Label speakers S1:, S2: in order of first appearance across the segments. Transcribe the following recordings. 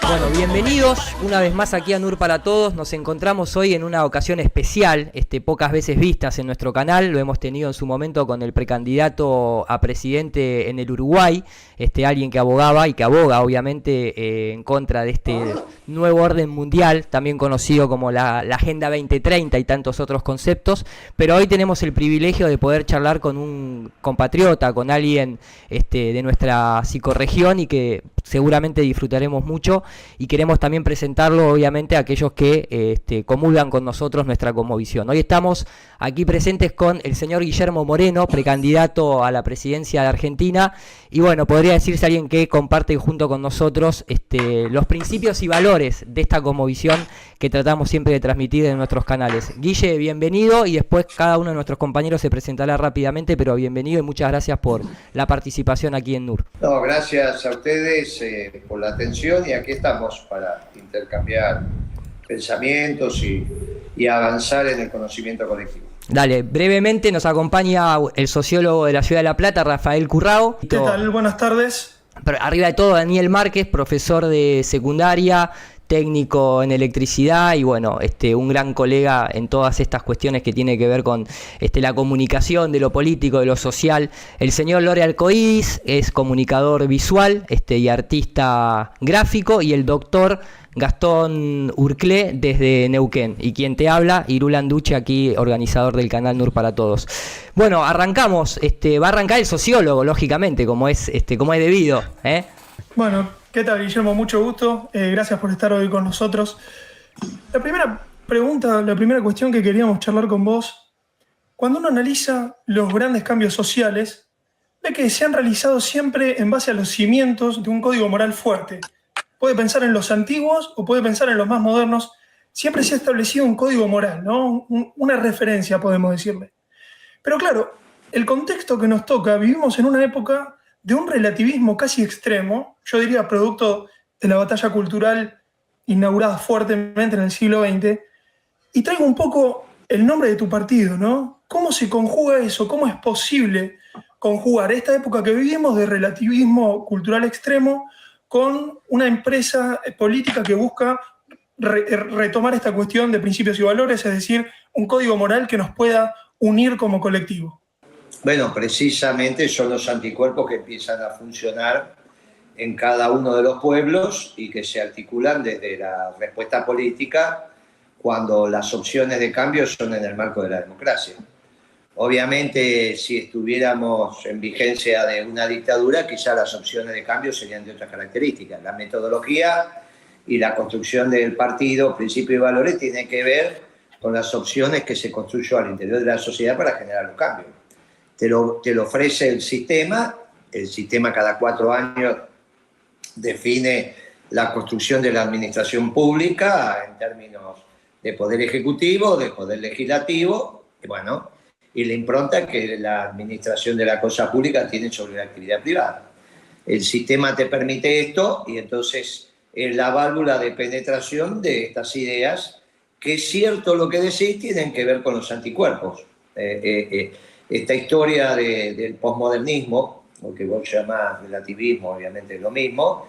S1: Bueno, bienvenidos una vez más aquí a NUR para Todos. Nos encontramos hoy en una ocasión especial, pocas veces vistas en nuestro canal. Lo hemos tenido en su momento con el precandidato a presidente en el Uruguay, alguien que abogaba y que aboga obviamente en contra de este nuevo orden mundial, también conocido como la Agenda 2030 y tantos otros conceptos. Pero hoy tenemos el privilegio de poder charlar con un compatriota, con alguien de nuestra psicorregión y que seguramente disfrutaremos mucho, y queremos también presentarlo obviamente a aquellos que comulgan con nosotros nuestra cosmovisión. Hoy estamos aquí presentes con el señor Guillermo Moreno, precandidato a la presidencia de Argentina, y bueno, podría decirse alguien que comparte junto con nosotros los principios y valores de esta cosmovisión que tratamos siempre de transmitir en nuestros canales. Guille, bienvenido, y después cada uno de nuestros compañeros se presentará rápidamente, pero bienvenido y muchas gracias por la participación aquí en NUR.
S2: No, gracias a ustedes por la atención, y aquí estamos para intercambiar pensamientos y avanzar en el conocimiento colectivo.
S1: Dale, brevemente nos acompaña el sociólogo de la Ciudad de La Plata, Rafael Currao.
S3: ¿Qué tal? Buenas tardes.
S1: Pero arriba de todo, Daniel Márquez, profesor de secundaria, técnico en electricidad y bueno, un gran colega en todas estas cuestiones que tiene que ver con la comunicación, de lo político, de lo social. El señor Lore Alcoidis es comunicador visual y artista gráfico, y el doctor Gastón Urclé desde Neuquén. Y quien te habla, Irul Anduche, aquí organizador del canal NUR para Todos. Bueno, arrancamos. Va a arrancar el sociólogo, lógicamente, como es debido.
S3: Bueno, ¿qué tal, Guillermo? Mucho gusto. Gracias por estar hoy con nosotros. La primera pregunta, la primera cuestión que queríamos charlar con vos: cuando uno analiza los grandes cambios sociales, ve que se han realizado siempre en base a los cimientos de un código moral fuerte. Puede pensar en los antiguos o puede pensar en los más modernos. Siempre se ha establecido un código moral, ¿no? Una referencia, podemos decirle. Pero claro, el contexto que nos toca, vivimos en una época de un relativismo casi extremo, yo diría producto de la batalla cultural inaugurada fuertemente en el siglo XX, y traigo un poco el nombre de tu partido, ¿no? ¿Cómo se conjuga eso? ¿Cómo es posible conjugar esta época que vivimos de relativismo cultural extremo con una empresa política que busca retomar esta cuestión de principios y valores, es decir, un código moral que nos pueda unir como colectivo?
S2: Bueno, precisamente son los anticuerpos que empiezan a funcionar en cada uno de los pueblos y que se articulan desde la respuesta política cuando las opciones de cambio son en el marco de la democracia. Obviamente, si estuviéramos en vigencia de una dictadura, quizá las opciones de cambio serían de otras características. La metodología y la construcción del partido, principios y valores, tiene que ver con las opciones que se construyó al interior de la sociedad para generar los cambios. Te lo ofrece el sistema cada 4 años define la construcción de la administración pública en términos de poder ejecutivo, de poder legislativo, y la impronta que la administración de la cosa pública tiene sobre la actividad privada. El sistema te permite esto, y entonces es la válvula de penetración de estas ideas, que es cierto lo que decís, tienen que ver con los anticuerpos. Esta historia del posmodernismo, lo que vos llamás relativismo, obviamente es lo mismo,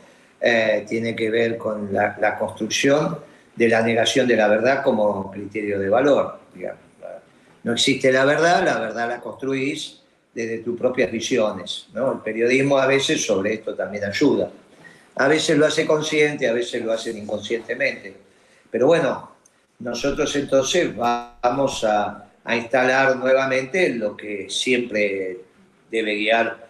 S2: tiene que ver con la construcción de la negación de la verdad como criterio de valor, digamos. No existe la verdad la construís desde tus propias visiones, ¿no? El periodismo a veces sobre esto también ayuda. A veces lo hace consciente, a veces lo hace inconscientemente. Pero bueno, nosotros entonces vamos a instalar nuevamente lo que siempre debe guiar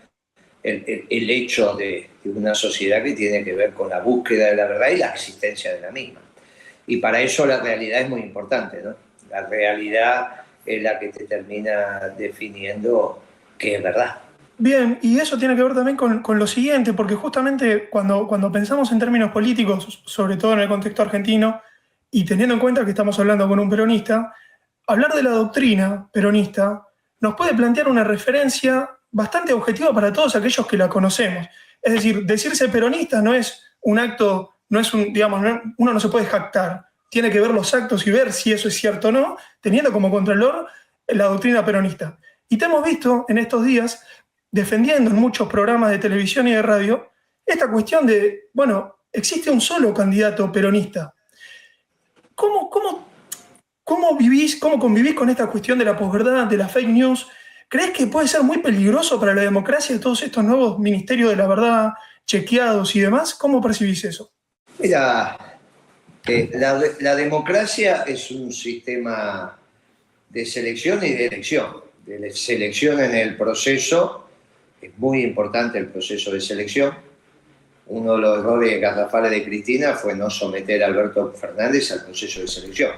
S2: el hecho de una sociedad, que tiene que ver con la búsqueda de la verdad y la existencia de la misma. Y para eso la realidad es muy importante, ¿no? La realidad es la que te termina definiendo qué es verdad.
S3: Bien, y eso tiene que ver también con lo siguiente, porque justamente cuando pensamos en términos políticos, sobre todo en el contexto argentino, y teniendo en cuenta que estamos hablando con un peronista, hablar de la doctrina peronista nos puede plantear una referencia bastante objetiva para todos aquellos que la conocemos. Es decir, decirse peronista no es un acto, uno no se puede jactar. Tiene que ver los actos y ver si eso es cierto o no, teniendo como contralor la doctrina peronista. Y te hemos visto en estos días defendiendo en muchos programas de televisión y de radio esta cuestión de, existe un solo candidato peronista. ¿Cómo convivís con esta cuestión de la posverdad, de la fake news? ¿Crees que puede ser muy peligroso para la democracia todos estos nuevos ministerios de la verdad, chequeados y demás? ¿Cómo percibís eso?
S2: Mira, la democracia es un sistema de selección y de elección. De selección en el proceso, es muy importante el proceso de selección. Uno de los errores garrafales de Cristina fue no someter a Alberto Fernández al proceso de selección.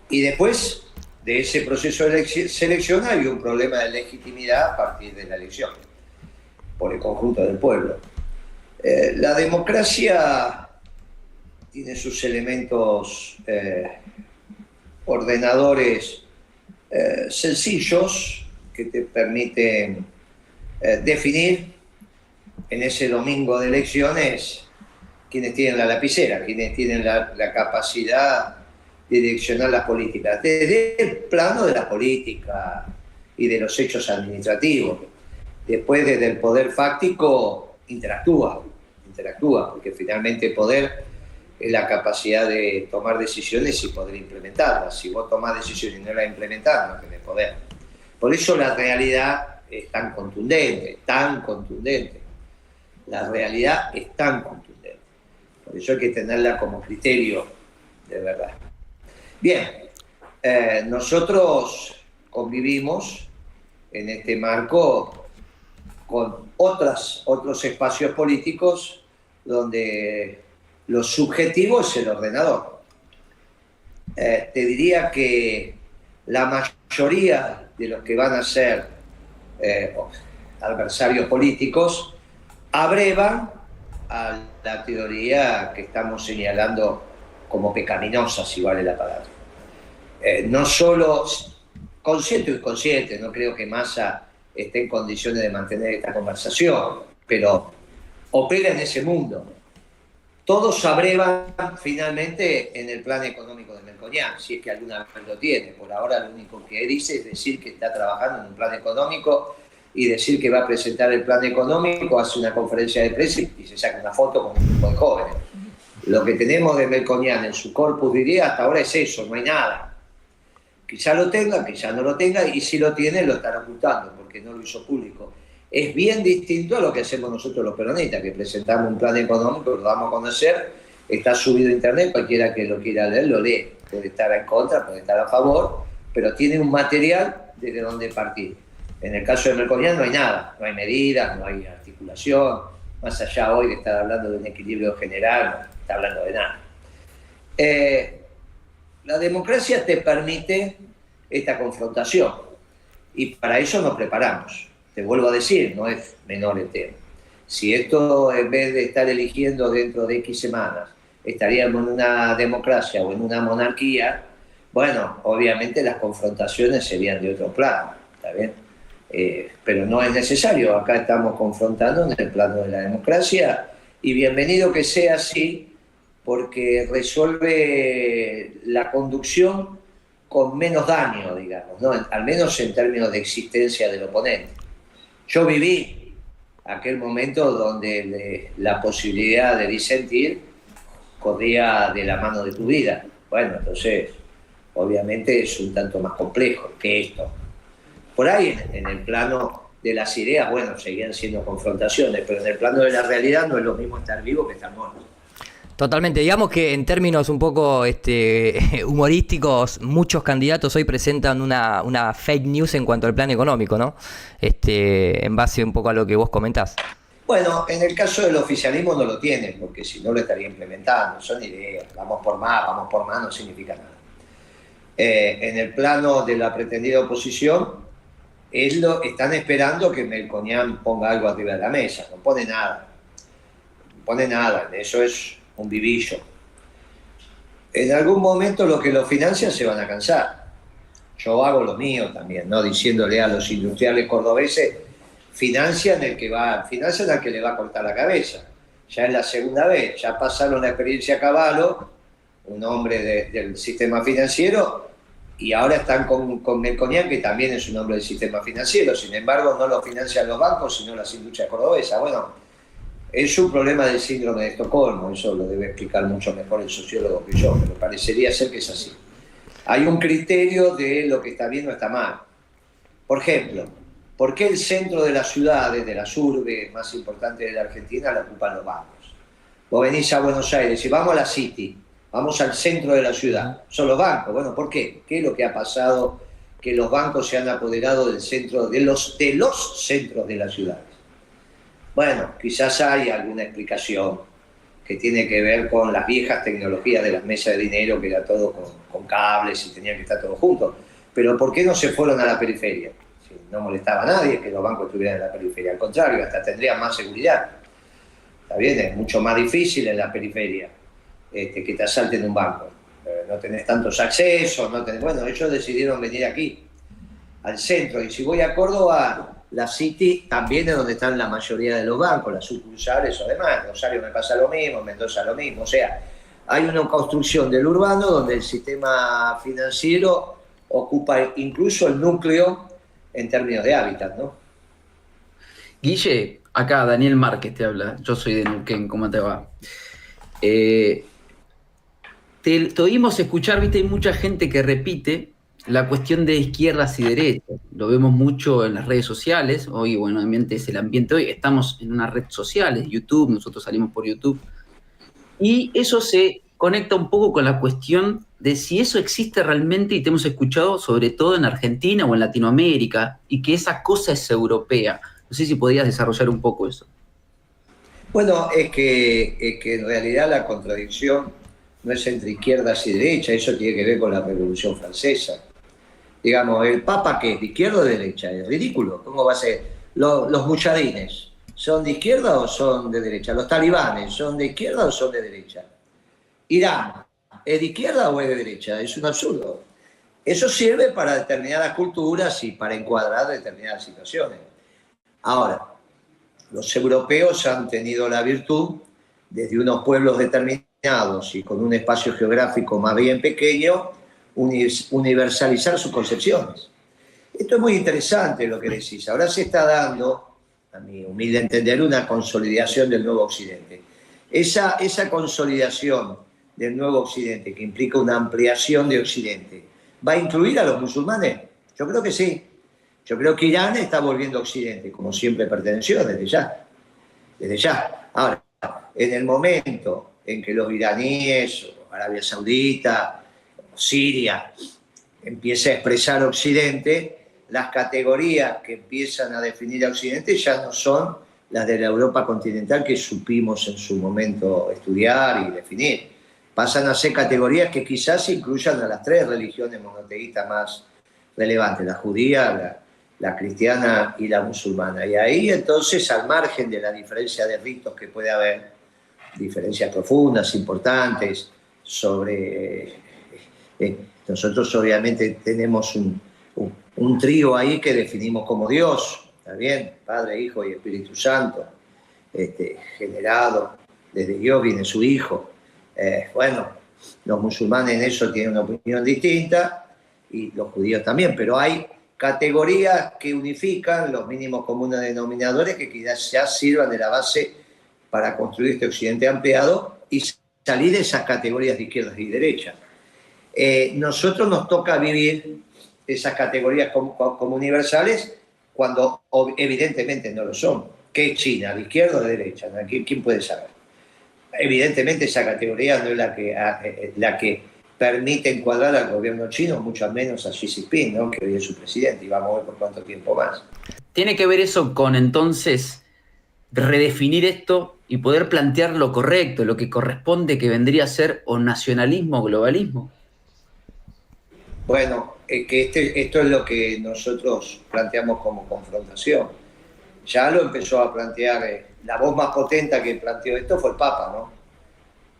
S2: Y después de ese proceso de selección hay un problema de legitimidad a partir de la elección, por el conjunto del pueblo. La democracia tiene sus elementos ordenadores sencillos que te permiten definir en ese domingo de elecciones quienes tienen la lapicera, quienes tienen la capacidad de direccionar las políticas, desde el plano de la política y de los hechos administrativos. Después, desde el poder fáctico, interactúa, porque finalmente poder es la capacidad de tomar decisiones y poder implementarlas. Si vos tomás decisiones y no las implementás, no tenés poder. Por eso la realidad es tan contundente, La realidad es tan contundente. Por eso hay que tenerla como criterio de verdad. Bien, nosotros convivimos en este marco con otros espacios políticos donde lo subjetivo es el ordenador. Te diría que la mayoría de los que van a ser adversarios políticos abrevan a la teoría que estamos señalando como pecaminosa, si vale la palabra. No solo consciente o inconsciente, no creo que Massa esté en condiciones de mantener esta conversación, pero opera en ese mundo. Todos abrevan finalmente en el plan económico de Melconian, si es que alguna vez lo tiene. Por ahora lo único que dice es decir que está trabajando en un plan económico y decir que va a presentar el plan económico, hace una conferencia de prensa y se saca una foto con un grupo de jóvenes. Lo que tenemos de Melconian en su corpus, diría, hasta ahora es eso, no hay nada. Quizá lo tenga, quizá no lo tenga, y si lo tiene lo estará ocultando porque no lo hizo público. Es bien distinto a lo que hacemos nosotros los peronistas, que presentamos un plan económico, lo damos a conocer, está subido a internet, cualquiera que lo quiera leer lo lee. Puede estar en contra, puede estar a favor, pero tiene un material desde donde partir. En el caso de Melconian no hay nada, no hay medidas, no hay articulación, más allá hoy de estar hablando de un equilibrio general, no está hablando de nada. La democracia te permite esta confrontación y para eso nos preparamos. Te vuelvo a decir, no es menor el tema. Si esto, en vez de estar eligiendo dentro de X semanas, estaríamos en una democracia o en una monarquía, bueno, obviamente las confrontaciones serían de otro plano, ¿está bien? Pero no es necesario, acá estamos confrontando en el plano de la democracia y bienvenido que sea así porque resuelve la conducción con menos daño, digamos, ¿no? Al menos en términos de existencia del oponente. Yo viví aquel momento donde la posibilidad de disentir corría de la mano de tu vida. Bueno, entonces, obviamente es un tanto más complejo que esto. Por ahí, en el plano de las ideas, bueno, seguían siendo confrontaciones, pero en el plano de la realidad no es lo mismo estar vivo que estar muerto.
S1: Totalmente, digamos que en términos un poco humorísticos, muchos candidatos hoy presentan una fake news en cuanto al plan económico, ¿no? En base un poco a lo que vos comentás.
S2: Bueno, en el caso del oficialismo no lo tienen, porque si no lo estaría implementando, son ideas, vamos por más, no significa nada. En el plano de la pretendida oposición, están esperando que Melconian ponga algo arriba de la mesa, no pone nada, eso es un vivillo. En algún momento los que lo financian se van a cansar. Yo hago lo mío también, ¿no? Diciéndole a los industriales cordobeses, financian al que le va a cortar la cabeza. Ya es la segunda vez, ya pasaron la experiencia Cavallo, un hombre del sistema financiero, y ahora están con Melconian, que también es un hombre del sistema financiero. Sin embargo, no lo financian los bancos, sino las industrias cordobesas. Bueno, Es un problema del síndrome de Estocolmo, eso lo debe explicar mucho mejor el sociólogo que yo, pero parecería ser que es así. Hay un criterio de lo que está bien o está mal. Por ejemplo, ¿por qué el centro de las ciudades, de las urbes más importantes de la Argentina, lo ocupan los bancos? Vos venís a Buenos Aires y vamos a la City, vamos al centro de la ciudad, son los bancos. Bueno, ¿por qué? ¿Qué es lo que ha pasado? Que los bancos se han apoderado del centro, de los centros de las ciudades. Bueno, quizás hay alguna explicación que tiene que ver con las viejas tecnologías de las mesas de dinero, que era todo con cables y tenían que estar todos juntos. Pero ¿por qué no se fueron a la periferia? Si no molestaba a nadie que los bancos estuvieran en la periferia, al contrario, hasta tendrían más seguridad. Está bien, es mucho más difícil en la periferia que te asalten un banco. No tenés tantos accesos, bueno, ellos decidieron venir aquí, al centro, y si voy a Córdoba, la City también es donde están la mayoría de los bancos, las sucursales o demás. En Rosario me pasa lo mismo, en Mendoza lo mismo. O sea, hay una construcción del urbano donde el sistema financiero ocupa incluso el núcleo en términos de hábitat, ¿no?
S4: Guille, acá Daniel Márquez te habla, yo soy de Neuquén, ¿cómo te va? Te oímos escuchar, viste, hay mucha gente que repite la cuestión de izquierdas y derechas. Lo vemos mucho en las redes sociales. Hoy, bueno, es el ambiente hoy. Estamos en una red social, YouTube, nosotros salimos por YouTube. Y eso se conecta un poco con la cuestión de si eso existe realmente, y te hemos escuchado sobre todo en Argentina o en Latinoamérica, y que esa cosa es europea. No sé si podías desarrollar un poco eso.
S2: Bueno, es que en realidad la contradicción no es entre izquierdas y derechas, eso tiene que ver con la Revolución Francesa. Digamos, ¿el Papa qué es? ¿De izquierda o de derecha? Es ridículo. ¿Cómo va a ser? Los mujahidines, ¿son de izquierda o son de derecha? Los talibanes, ¿son de izquierda o son de derecha? Irán, ¿es de izquierda o es de derecha? Es un absurdo. Eso sirve para determinadas culturas y para encuadrar determinadas situaciones. Ahora, los europeos han tenido la virtud, desde unos pueblos determinados y con un espacio geográfico más bien pequeño, universalizar sus concepciones. Esto es muy interesante lo que decís. Ahora se está dando, a mi humilde entender, una consolidación del nuevo Occidente. Esa consolidación del nuevo Occidente, que implica una ampliación de Occidente, ¿va a incluir a los musulmanes? Yo creo que sí. Yo creo que Irán está volviendo a Occidente, como siempre perteneció, desde ya. Desde ya. Ahora, en el momento en que los iraníes, o Arabia Saudita, Siria, empieza a expresar Occidente, las categorías que empiezan a definir a Occidente ya no son las de la Europa continental que supimos en su momento estudiar y definir. Pasan a ser categorías que quizás incluyan a las tres religiones monoteístas más relevantes, la judía, la cristiana y la musulmana. Y ahí entonces, al margen de la diferencia de ritos que puede haber, diferencias profundas, importantes, sobre... nosotros obviamente tenemos un trío ahí que definimos como Dios, ¿está bien? Padre, Hijo y Espíritu Santo, generado desde Dios viene su Hijo. Bueno, los musulmanes en eso tienen una opinión distinta y los judíos también, pero hay categorías que unifican los mínimos comunes denominadores que quizás ya sirvan de la base para construir este occidente ampliado y salir de esas categorías de izquierdas y derechas. Nosotros nos toca vivir esas categorías como universales cuando evidentemente no lo son. ¿Qué es China? ¿De izquierda o de derecha? ¿Quién puede saber? Evidentemente esa categoría no es la que permite encuadrar al gobierno chino, mucho menos a Xi Jinping, ¿no? Que hoy es su presidente, y vamos a ver por cuánto tiempo más.
S4: ¿Tiene que ver eso con entonces redefinir esto y poder plantear lo correcto, lo que corresponde, que vendría a ser o nacionalismo o globalismo?
S2: Bueno, que esto es lo que nosotros planteamos como confrontación. Ya lo empezó a plantear, la voz más potente que planteó esto fue el Papa, ¿no?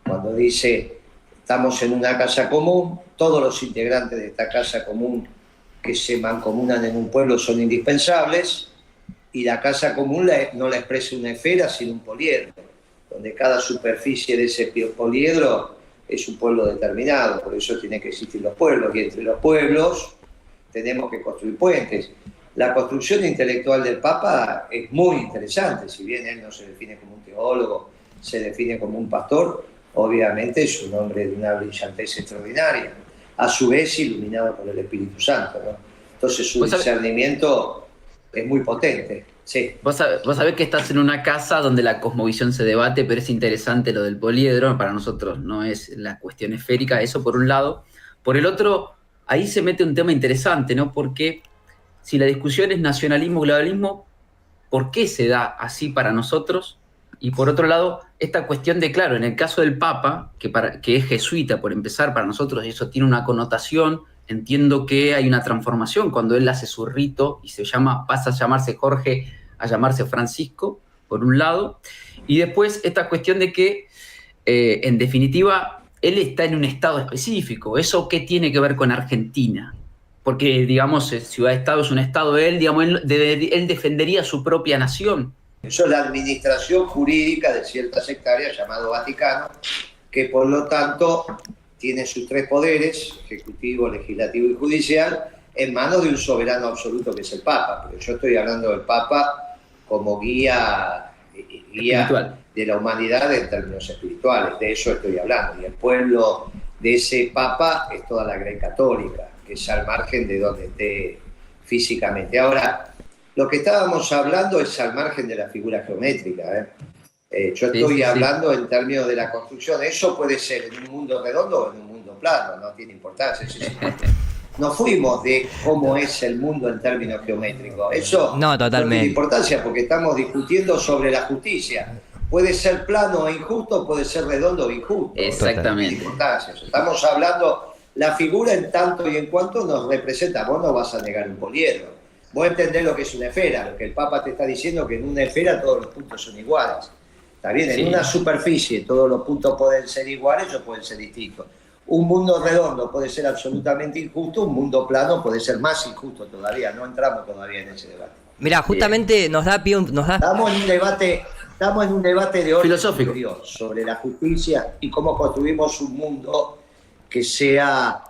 S2: Cuando dice, estamos en una casa común, todos los integrantes de esta casa común que se mancomunan en un pueblo son indispensables, y la casa común no la expresa una esfera, sino un poliedro, donde cada superficie de ese poliedro es un pueblo determinado. Por eso tienen que existir los pueblos, y entre los pueblos tenemos que construir puentes. la construcción intelectual del Papa es muy interesante, si bien él no se define como un teólogo, se define como un pastor, obviamente es un hombre de una brillantez extraordinaria, a su vez iluminado por el Espíritu Santo, ¿no? Entonces su discernimiento es muy potente. Sí.
S4: Vos sabés que estás en una casa donde la cosmovisión se debate, pero es interesante lo del poliedro, para nosotros no es la cuestión esférica, eso por un lado. Por el otro, ahí se mete un tema interesante, ¿no? Porque si la discusión es nacionalismo-globalismo, ¿por qué se da así para nosotros? Y por otro lado, esta cuestión de, claro, en el caso del Papa, que es jesuita por empezar, para nosotros eso tiene una connotación, entiendo que hay una transformación cuando él hace su rito y pasa a llamarse Jorge a llamarse Francisco, por un lado, y después esta cuestión de que, en definitiva, él está en un estado específico. ¿Eso qué tiene que ver con Argentina? Porque, digamos, ciudad-estado es un estado, digamos, él defendería su propia nación.
S2: Eso es la administración jurídica de cierta sectaria llamado Vaticano, que por lo tanto tiene sus tres poderes, ejecutivo, legislativo y judicial, en manos de un soberano absoluto que es el Papa. Pero yo estoy hablando del Papa como guía de la humanidad en términos espirituales, de eso estoy hablando. Y el pueblo de ese Papa es toda la Iglesia Católica, que es al margen de donde esté físicamente. Ahora, lo que estábamos hablando es al margen de la figura geométrica. Yo estoy hablando en términos de la construcción. Eso puede ser en un mundo redondo o en un mundo plano, no tiene importancia. No fuimos de cómo es el mundo en términos geométricos. Eso no tiene importancia porque estamos discutiendo sobre la justicia. Puede ser plano o injusto, puede ser redondo o injusto.
S4: Exactamente.
S2: No tiene importancia. Estamos hablando, la figura en tanto y en cuanto nos representa. Vos no vas a negar un poliedro. Vos entendés lo que es una esfera, lo que el Papa te está diciendo, que en una esfera todos los puntos son iguales. Está bien, en una superficie todos los puntos pueden ser iguales o pueden ser distintos. Un mundo redondo puede ser absolutamente injusto, un mundo plano puede ser más injusto todavía. No entramos todavía en ese debate.
S1: Mirá, justamente nos da pie...
S2: Estamos en un debate de orden
S4: filosófico
S2: superior sobre la justicia y cómo construimos un mundo que sea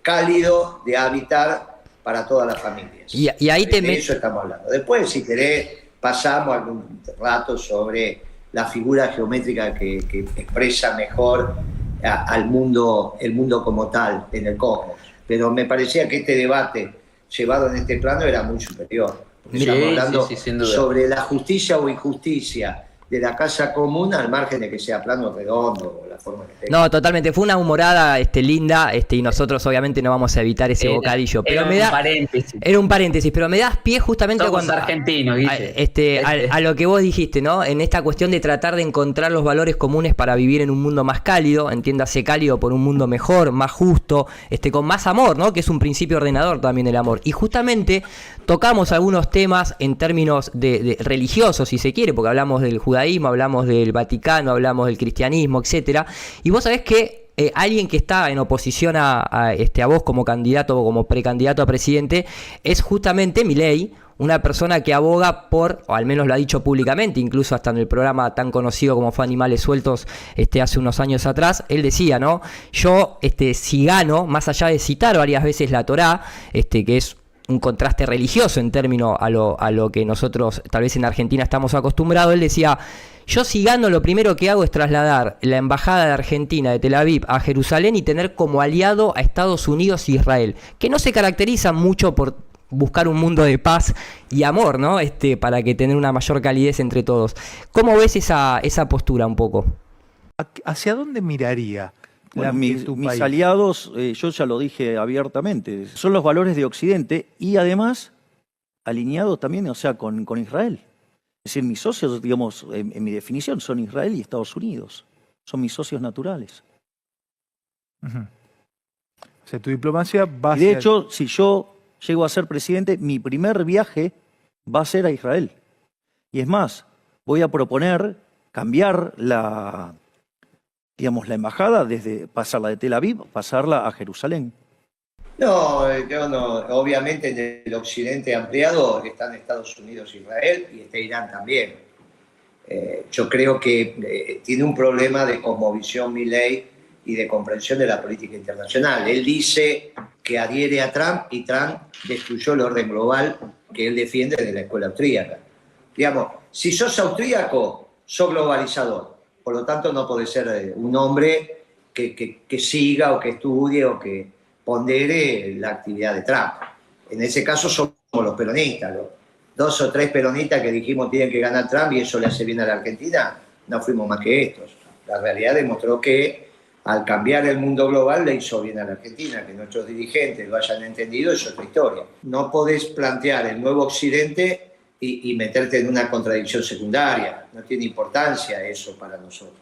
S2: cálido de habitar para todas las familias.
S1: Y ahí
S2: de eso estamos hablando. Después, si querés, pasamos algún rato sobre la figura geométrica que expresa mejor el mundo como tal en el cosmos. Pero me parecía que este debate llevado en este plano era muy superior. Estamos hablando sobre la justicia o injusticia de la casa común al margen de que sea plano o redondo o la forma que tenga.
S1: No, totalmente, fue una humorada linda, y nosotros obviamente no vamos a evitar ese bocadillo, pero era un paréntesis, pero me das pie justamente cuando
S4: argentinos, Guille.
S1: A lo que vos dijiste, ¿no? En esta cuestión de tratar de encontrar los valores comunes para vivir en un mundo más cálido, entiéndase cálido por un mundo mejor, más justo, con más amor, ¿no? Que es un principio ordenador también el amor. Y justamente tocamos algunos temas en términos de religiosos, si se quiere, porque hablamos del judaísmo, hablamos del Vaticano, hablamos del cristianismo, etcétera. Y vos sabés que alguien que está en oposición a vos como candidato o como precandidato a presidente es justamente Milei, una persona que aboga por, o al menos lo ha dicho públicamente, incluso hasta en el programa tan conocido como fue Animales Sueltos hace unos años atrás, él decía, ¿no? Yo, si gano, más allá de citar varias veces la Torá, que es un contraste religioso en términos a lo que nosotros tal vez en Argentina estamos acostumbrados, él decía, yo si gano lo primero que hago es trasladar la embajada de Argentina de Tel Aviv a Jerusalén y tener como aliado a Estados Unidos e Israel, que no se caracterizan mucho por buscar un mundo de paz y amor, ¿no? Para que tener una mayor calidez entre todos. ¿Cómo ves esa postura un poco?
S5: ¿Hacia dónde miraría?
S6: Bueno, mis aliados, yo ya lo dije abiertamente, son los valores de Occidente y además alineados también, o sea, con Israel. Es decir, mis socios, digamos, en mi definición, son Israel y Estados Unidos. Son mis socios naturales.
S5: Uh-huh. O sea, tu diplomacia va a
S6: ser... De hecho, si yo llego a ser presidente, mi primer viaje va a ser a Israel. Y es más, voy a proponer cambiar la embajada, desde pasarla de Tel Aviv, pasarla a Jerusalén.
S2: No, yo no. Obviamente en el occidente ampliado están Estados Unidos, Israel y está Irán también. Yo creo que tiene un problema de cosmovisión Milei y de comprensión de la política internacional. Él dice que adhiere a Trump y Trump destruyó el orden global que él defiende de la escuela austríaca. Digamos, si sos austríaco, sos globalizador. Por lo tanto, no podés ser un hombre que siga o que estudie o que pondere la actividad de Trump. En ese caso somos los peronistas, los 2 o 3 peronistas que dijimos tienen que ganar Trump y eso le hace bien a la Argentina, no fuimos más que estos. La realidad demostró que al cambiar el mundo global le hizo bien a la Argentina, que nuestros dirigentes lo hayan entendido es otra historia. No podés plantear el nuevo Occidente y meterte en una contradicción secundaria, no tiene importancia eso para nosotros.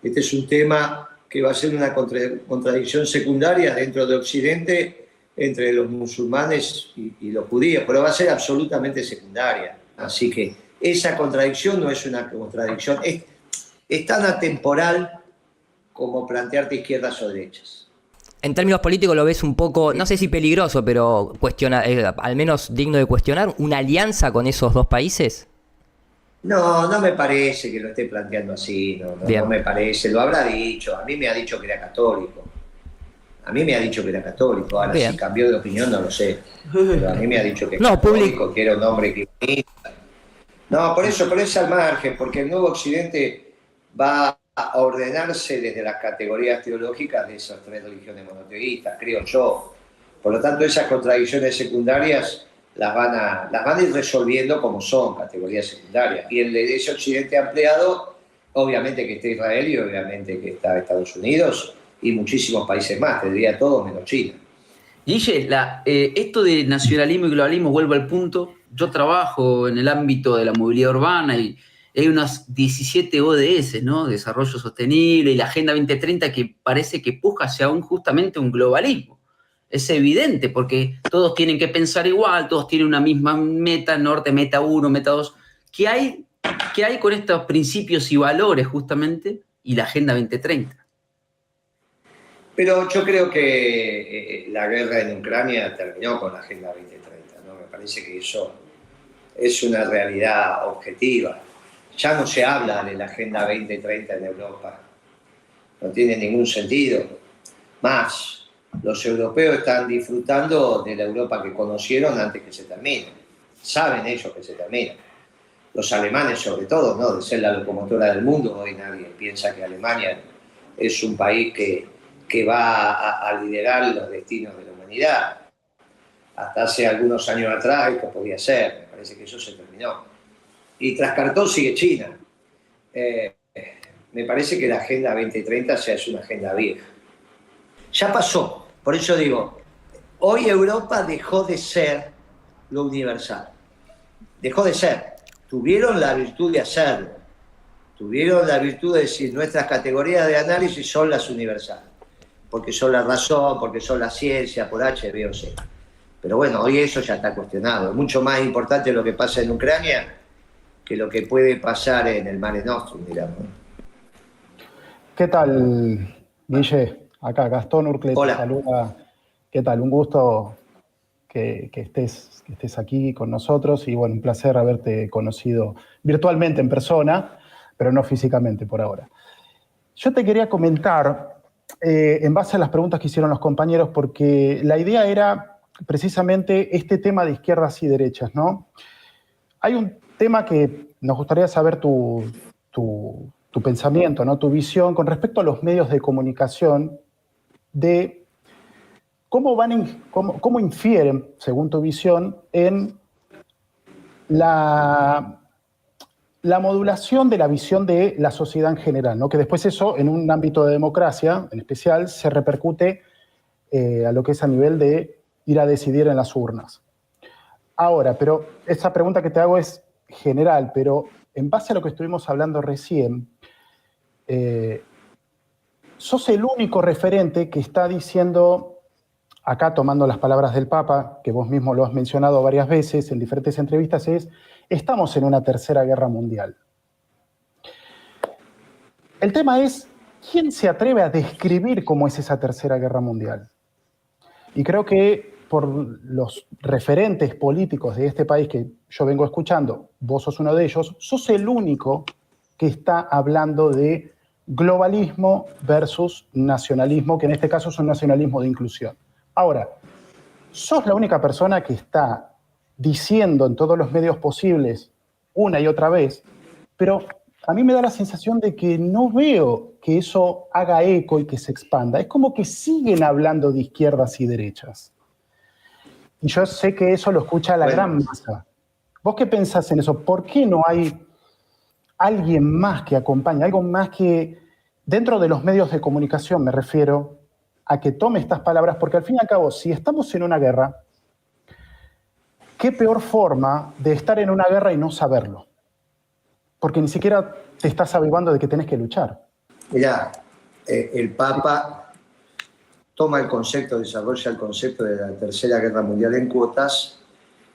S2: Este es un tema que va a ser una contradicción secundaria dentro de Occidente entre los musulmanes y los judíos, pero va a ser absolutamente secundaria. Así que esa contradicción no es una contradicción, es tan atemporal como plantearte izquierdas o derechas.
S1: En términos políticos lo ves un poco, no sé si peligroso, pero al menos digno de cuestionar, ¿una alianza con esos dos países?
S2: No, no me parece que lo esté planteando así, no me parece, lo habrá dicho, a mí me ha dicho que era católico. Ahora
S1: Bien.
S2: si cambió de opinión no lo sé, pero a mí me ha dicho que es católico, que era un hombre cristiano. No, por eso, pero es al margen, porque el nuevo Occidente va a ordenarse desde las categorías teológicas de esas 3 religiones monoteístas, creo yo. Por lo tanto, esas contradicciones secundarias las van a ir resolviendo como son, categorías secundarias. Y en ese Occidente ampliado, obviamente que está Israel y obviamente que está Estados Unidos y muchísimos países más, te diría todos menos China.
S4: Guille, esto de nacionalismo y globalismo, vuelvo al punto. Yo trabajo en el ámbito de la movilidad urbana y hay unas 17 ODS, ¿no? Desarrollo sostenible y la Agenda 2030 que parece que puja hacia justamente un globalismo. Es evidente porque todos tienen que pensar igual, todos tienen una misma meta, norte, meta 1, meta 2. ¿Qué hay con estos principios y valores justamente y la Agenda 2030?
S2: Pero yo creo que la guerra en Ucrania terminó con la Agenda 2030, ¿no? Me parece que eso es una realidad objetiva. Ya no se habla de la Agenda 2030 en Europa. No tiene ningún sentido. Más, los europeos están disfrutando de la Europa que conocieron antes que se termine. Saben ellos que se termina. Los alemanes sobre todo, ¿no? De ser la locomotora del mundo, hoy nadie piensa que Alemania es un país que va a liderar los destinos de la humanidad. Hasta hace algunos años atrás esto podía ser, me parece que eso se terminó. Y tras cartón sigue China. Me parece que la Agenda 2030 ya es una agenda vieja. Ya pasó, por eso digo, hoy Europa dejó de ser lo universal. Dejó de ser. Tuvieron la virtud de hacerlo. Tuvieron la virtud de decir, nuestras categorías de análisis son las universales. Porque son la razón, porque son la ciencia, por H, B o C. Pero bueno, hoy eso ya está cuestionado. Es mucho más importante lo que pasa en Ucrania que lo que puede pasar en el Mare Nostrum, digamos.
S5: ¿Qué tal, Guille? Acá Gastón Urcle te saluda. ¿Qué tal? Un gusto que estés aquí con nosotros y bueno, un placer haberte conocido virtualmente en persona, pero no físicamente por ahora. Yo te quería comentar, en base a las preguntas que hicieron los compañeros, porque la idea era precisamente este tema de izquierdas y derechas, ¿no? Hay un tema que nos gustaría saber tu pensamiento, ¿no? Tu visión con respecto a los medios de comunicación, de cómo infieren, según tu visión, en la modulación de la visión de la sociedad en general, ¿no? Que después eso, en un ámbito de democracia, en especial, se repercute a lo que es a nivel de ir a decidir en las urnas. Ahora, pero esa pregunta que te hago es general, pero en base a lo que estuvimos hablando recién, sos el único referente que está diciendo, acá tomando las palabras del Papa, que vos mismo lo has mencionado varias veces en diferentes entrevistas, estamos en una tercera guerra mundial. El tema es, ¿quién se atreve a describir cómo es esa tercera guerra mundial? Y creo que por los referentes políticos de este país que yo vengo escuchando, vos sos uno de ellos, sos el único que está hablando de globalismo versus nacionalismo, que en este caso es un nacionalismo de inclusión. Ahora, sos la única persona que está diciendo en todos los medios posibles una y otra vez, pero a mí me da la sensación de que no veo que eso haga eco y que se expanda. Es como que siguen hablando de izquierdas y derechas. Y yo sé que eso lo escucha la gran masa. ¿Vos qué pensás en eso? ¿Por qué no hay alguien más que acompañe, algo más que, dentro de los medios de comunicación me refiero, a que tome estas palabras? Porque al fin y al cabo, si estamos en una guerra, ¿qué peor forma de estar en una guerra y no saberlo? Porque ni siquiera te estás avivando de que tenés que luchar.
S2: Mirá, el Papa toma el concepto, desarrolla el concepto de la Tercera Guerra Mundial en cuotas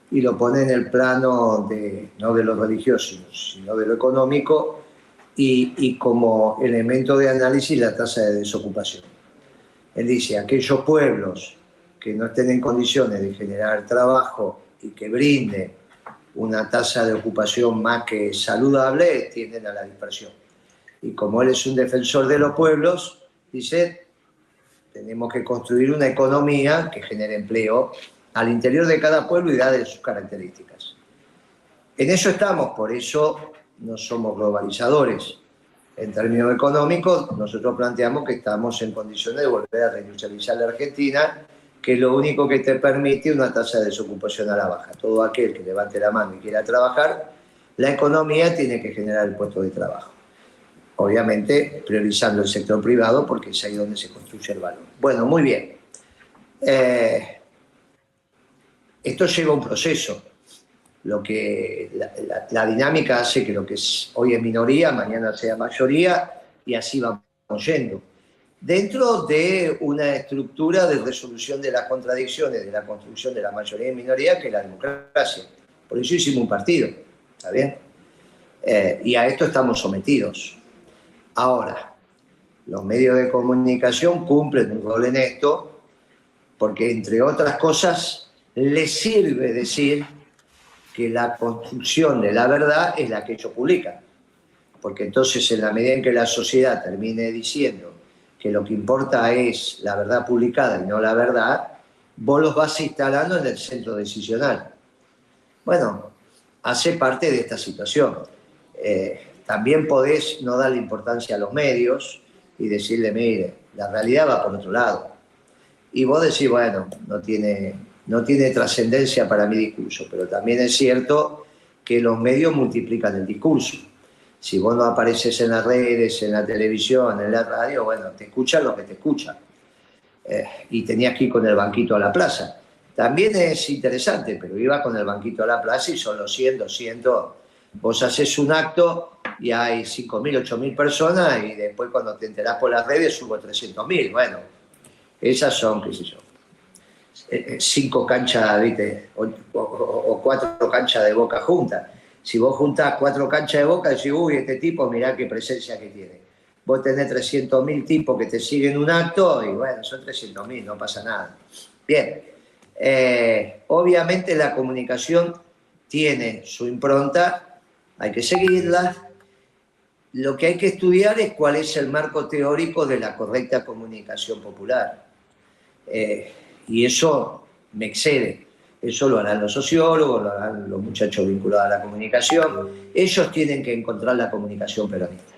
S2: y lo pone en el plano no de lo religioso, sino de lo económico y como elemento de análisis la tasa de desocupación. Él dice, aquellos pueblos que no estén en condiciones de generar trabajo y que brinden una tasa de ocupación más que saludable, tienden a la dispersión. Y como él es un defensor de los pueblos, dice, tenemos que construir una economía que genere empleo al interior de cada pueblo y dada sus características. En eso estamos, por eso no somos globalizadores. En términos económicos, nosotros planteamos que estamos en condiciones de volver a reindustrializar la Argentina, que es lo único que te permite una tasa de desocupación a la baja. Todo aquel que levante la mano y quiera trabajar, la economía tiene que generar el puesto de trabajo. Obviamente priorizando el sector privado porque es ahí donde se construye el valor. Bueno, muy bien. Esto lleva a un proceso. La dinámica hace que lo que hoy es minoría, mañana sea mayoría, y así vamos yendo. Dentro de una estructura de resolución de las contradicciones, de la construcción de la mayoría y minoría, que es la democracia. Por eso hicimos un partido, ¿está bien? Y a esto estamos sometidos. Ahora, los medios de comunicación cumplen un rol en esto, porque entre otras cosas les sirve decir que la construcción de la verdad es la que ellos publican. Porque entonces, en la medida en que la sociedad termine diciendo que lo que importa es la verdad publicada y no la verdad, vos los vas instalando en el centro decisional. Bueno, hace parte de esta situación. También podés no darle importancia a los medios y decirle, mire, la realidad va por otro lado. Y vos decís, bueno, no tiene trascendencia para mi discurso, pero también es cierto que los medios multiplican el discurso. Si vos no apareces en las redes, en la televisión, en la radio, bueno, te escuchan los que te escuchan. Y tenías que ir con el banquito a la plaza. También es interesante, pero iba con el banquito a la plaza y son los 100, 200. Vos haces un acto y hay 5.000, 8.000 personas y después cuando te enterás por las redes subo 300.000. Bueno, esas son, qué sé yo, 5 canchas, ¿viste? O 4 canchas de Boca juntas. Si vos juntás 4 canchas de Boca, decís, uy, este tipo, mirá qué presencia que tiene. Vos tenés 300.000 tipos que te siguen un acto y bueno, son 300.000, no pasa nada. Bien, obviamente la comunicación tiene su impronta, hay que seguirla. Lo que hay que estudiar es cuál es el marco teórico de la correcta comunicación popular. Y eso me excede. Eso lo harán los sociólogos, lo harán los muchachos vinculados a la comunicación. Ellos tienen que encontrar la comunicación peronista.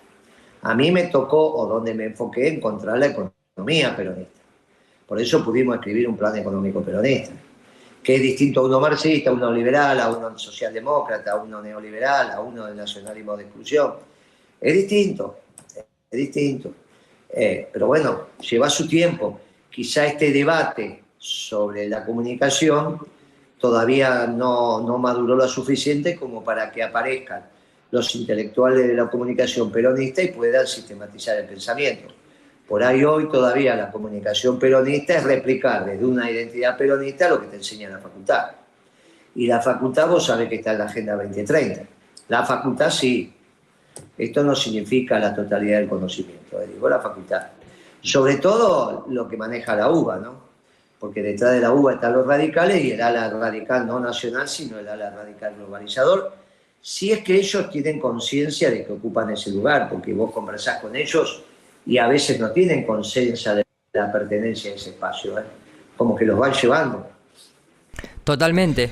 S2: A mí me tocó, o donde me enfoqué, encontrar la economía peronista. Por eso pudimos escribir un plan económico peronista, que es distinto a uno marxista, a uno liberal, a uno socialdemócrata, a uno neoliberal, a uno de nacionalismo de exclusión. Es distinto, es distinto. Pero bueno, lleva su tiempo. Quizá este debate sobre la comunicación todavía no maduró lo suficiente como para que aparezcan los intelectuales de la comunicación peronista y puedan sistematizar el pensamiento. Por ahí hoy todavía la comunicación peronista es replicar desde una identidad peronista lo que te enseña la facultad. Y la facultad vos sabés que está en la Agenda 2030. La facultad sí. Esto no significa la totalidad del conocimiento, digo la facultad. Sobre todo lo que maneja la UBA, ¿no? Porque detrás de la UBA están los radicales y el ala radical no nacional, sino el ala radical globalizador, si es que ellos tienen conciencia de que ocupan ese lugar, porque vos conversás con ellos y a veces no tienen conciencia de la pertenencia a ese espacio, como que los van llevando.
S1: Totalmente.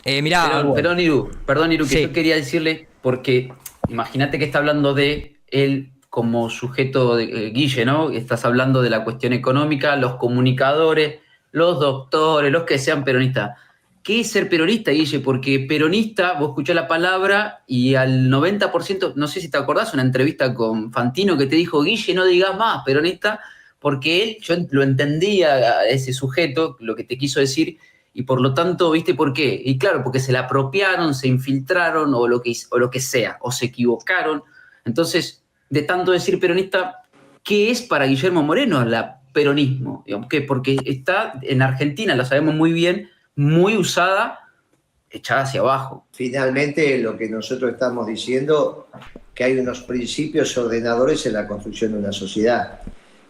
S1: Mirá,
S4: Perdón, Iru, que
S1: sí.
S4: yo quería decirle, porque imagínate que está hablando de él como sujeto de Guille, ¿no? Estás hablando de la cuestión económica, los comunicadores, los doctores, los que sean peronistas. ¿Qué es ser peronista, Guille? Porque peronista, vos escuchás la palabra y al 90%, no sé si te acordás, una entrevista con Fantino que te dijo, Guille, no digas más peronista, porque él, yo lo entendía a ese sujeto, lo que te quiso decir, y por lo tanto, ¿viste por qué? Y claro, porque se la apropiaron, se infiltraron o lo que sea, o se equivocaron. Entonces, de tanto decir peronista, ¿qué es para Guillermo Moreno el peronismo? Digamos, ¿qué? Porque está en Argentina, lo sabemos muy bien, muy usada, echada hacia abajo.
S2: Finalmente, lo que nosotros estamos diciendo, que hay unos principios ordenadores en la construcción de una sociedad.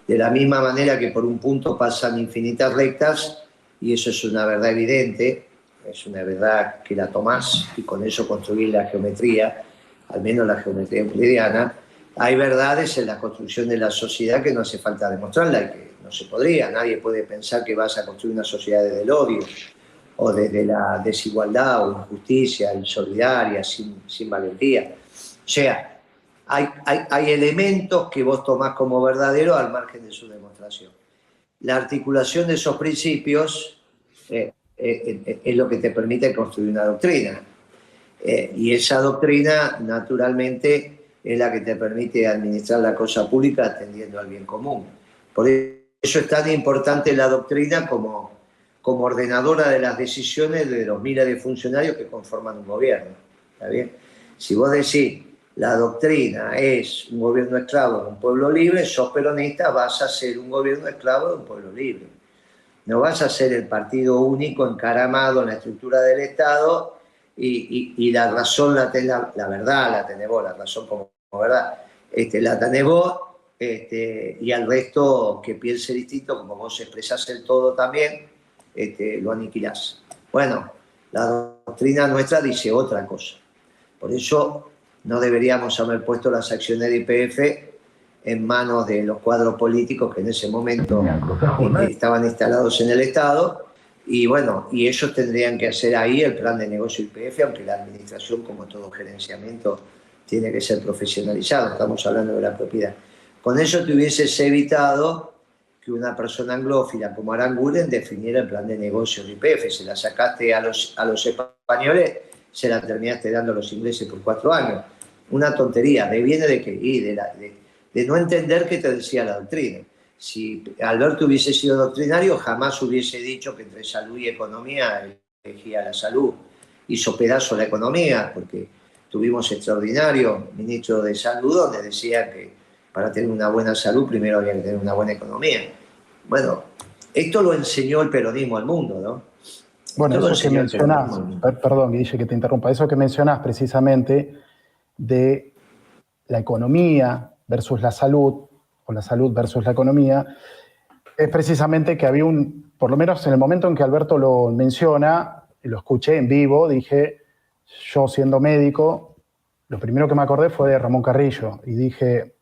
S2: De la misma manera que por un punto pasan infinitas rectas, y eso es una verdad evidente, es una verdad que la tomás y con eso construís la geometría, al menos la geometría euclidiana. Hay verdades en la construcción de la sociedad que no hace falta demostrarla y que no se podría. Nadie puede pensar que vas a construir una sociedad desde el odio o desde la desigualdad o injusticia insolidaria, sin valentía. O sea, hay elementos que vos tomás como verdaderos al margen de su demostración. La articulación de esos principios es lo que te permite construir una doctrina. Y esa doctrina, naturalmente, es la que te permite administrar la cosa pública atendiendo al bien común. Por eso es tan importante la doctrina como ordenadora de las decisiones de los miles de funcionarios que conforman un gobierno. ¿Está bien? Si vos decís, la doctrina es un gobierno esclavo de un pueblo libre, sos peronista, vas a ser un gobierno esclavo de un pueblo libre. No vas a ser el partido único encaramado en la estructura del Estado y la razón la verdad la tenés vos, la razón como verdad. La tenés vos y al resto que piense distinto, como vos expresás el todo también, lo aniquilás. Bueno, la doctrina nuestra dice otra cosa. Por eso no deberíamos haber puesto las acciones de YPF en manos de los cuadros políticos que en ese momento estaban instalados en el Estado. Y bueno, y ellos tendrían que hacer ahí el plan de negocio YPF, aunque la administración, como todo gerenciamiento, tiene que ser profesionalizado. Estamos hablando de la propiedad. Con eso te hubieses evitado que una persona anglófila como Aranguren definiera el plan de negocio de YPF. Se la sacaste a los españoles, se la terminaste dando a los ingleses por 4 años. Una tontería. ¿Viene de qué? Y de no entender qué te decía la doctrina. Si Alberto hubiese sido doctrinario, jamás hubiese dicho que entre salud y economía elegía la salud. Hizo pedazo la economía, porque tuvimos extraordinario ministro de salud donde decía que para tener una buena salud primero había que tener una buena economía. Bueno, esto lo enseñó el peronismo al mundo, ¿no?
S5: Bueno, eso que mencionás, perdón, Guille, que te interrumpa, eso que mencionás precisamente de la economía versus la salud, o la salud versus la economía, es precisamente que había por lo menos en el momento en que Alberto lo menciona, lo escuché en vivo, dije, yo siendo médico, lo primero que me acordé fue de Ramón Carrillo, y dije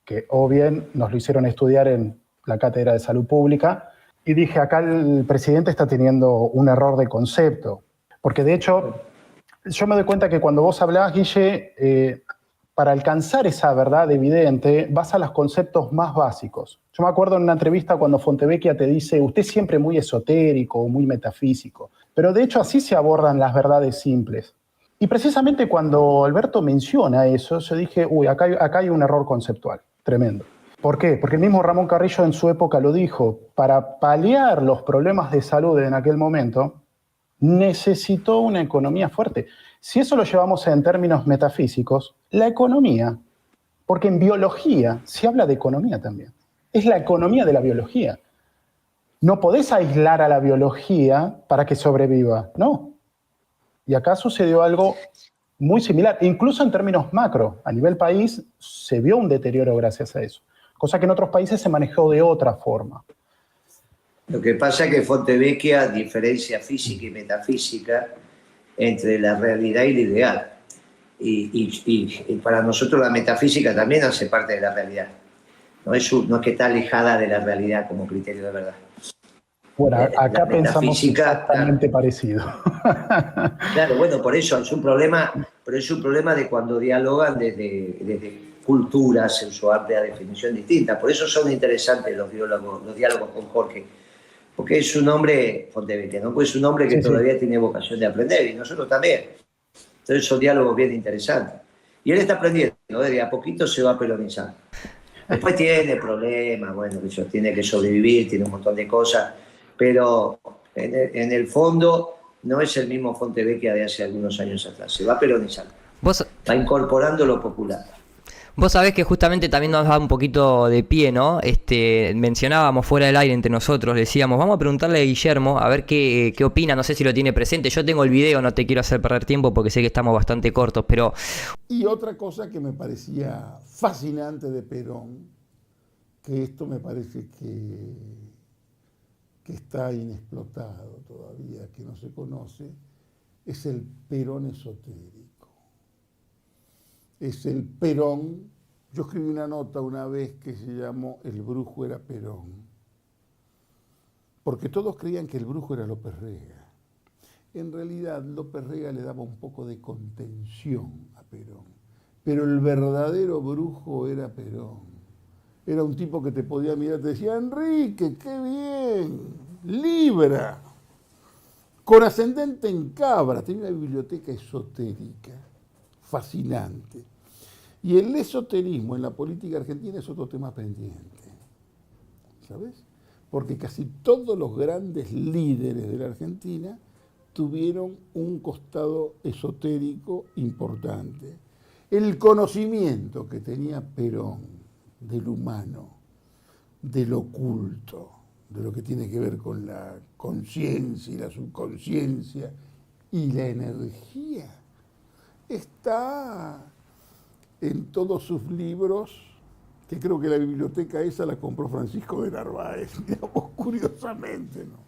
S5: que o bien nos lo hicieron estudiar en la Cátedra de Salud Pública, y dije, acá el presidente está teniendo un error de concepto, porque de hecho, yo me doy cuenta que cuando vos hablás, Guille, para alcanzar esa verdad evidente, vas a los conceptos más básicos. Yo me acuerdo en una entrevista cuando Fontevecchia te dice, usted siempre muy esotérico, muy metafísico, pero de hecho así se abordan las verdades simples. Y precisamente cuando Alberto menciona eso, yo dije, uy, acá hay un error conceptual, tremendo. ¿Por qué? Porque el mismo Ramón Carrillo en su época lo dijo, para paliar los problemas de salud en aquel momento, necesitó una economía fuerte. Si eso lo llevamos en términos metafísicos, la economía, porque en biología se habla de economía también, es la economía de la biología. No podés aislar a la biología para que sobreviva, no. Y acá sucedió algo muy similar, incluso en términos macro. A nivel país se vio un deterioro gracias a eso, cosa que en otros países se manejó de otra forma.
S2: Lo que pasa es que Fontevecchia diferencia física y metafísica entre la realidad y el ideal. Y para nosotros la metafísica también hace parte de la realidad. No es que está alejada de la realidad como criterio de verdad.
S5: Bueno, acá
S2: la
S5: pensamos
S2: metafísica,
S5: exactamente parecido.
S2: Claro, bueno, por eso es un problema, pero es un problema de cuando dialogan desde culturas en su amplia definición distinta. Por eso son interesantes los diálogos con Jorge, porque es un hombre, Fontevecchia, ¿no? Pues es un hombre que todavía tiene vocación de aprender, y nosotros también. Entonces son diálogos bien interesantes. Y él está aprendiendo, ¿no? De a poquito se va peronizando. Después tiene problemas, bueno, que tiene que sobrevivir, tiene un montón de cosas, pero en el fondo no es el mismo Fontevecchia de hace algunos años atrás, se va peronizando, va incorporando lo popular.
S1: Vos sabés que justamente también nos da un poquito de pie, ¿no? Mencionábamos fuera del aire entre nosotros, decíamos, vamos a preguntarle a Guillermo a ver qué opina, no sé si lo tiene presente. Yo tengo el video, no te quiero hacer perder tiempo porque sé que estamos bastante cortos, pero...
S7: Y otra cosa que me parecía fascinante de Perón, que esto me parece que está inexplotado todavía, que no se conoce, es el Perón esotérico. Es el Perón. Yo escribí una nota una vez que se llamó El brujo era Perón, porque todos creían que el brujo era López Rega. En realidad López Rega le daba un poco de contención a Perón, pero el verdadero brujo era Perón. Era un tipo que te podía mirar y te decía, Enrique, qué bien, Libra, con ascendente en Cabra, tenía una biblioteca esotérica fascinante. Y el esoterismo en la política argentina es otro tema pendiente, ¿sabes? Porque casi todos los grandes líderes de la Argentina tuvieron un costado esotérico importante. El conocimiento que tenía Perón del humano, del oculto, de lo que tiene que ver con la conciencia y la subconsciencia y la energía, está en todos sus libros, que creo que la biblioteca esa la compró Francisco de Narváez, digamos, curiosamente, ¿no?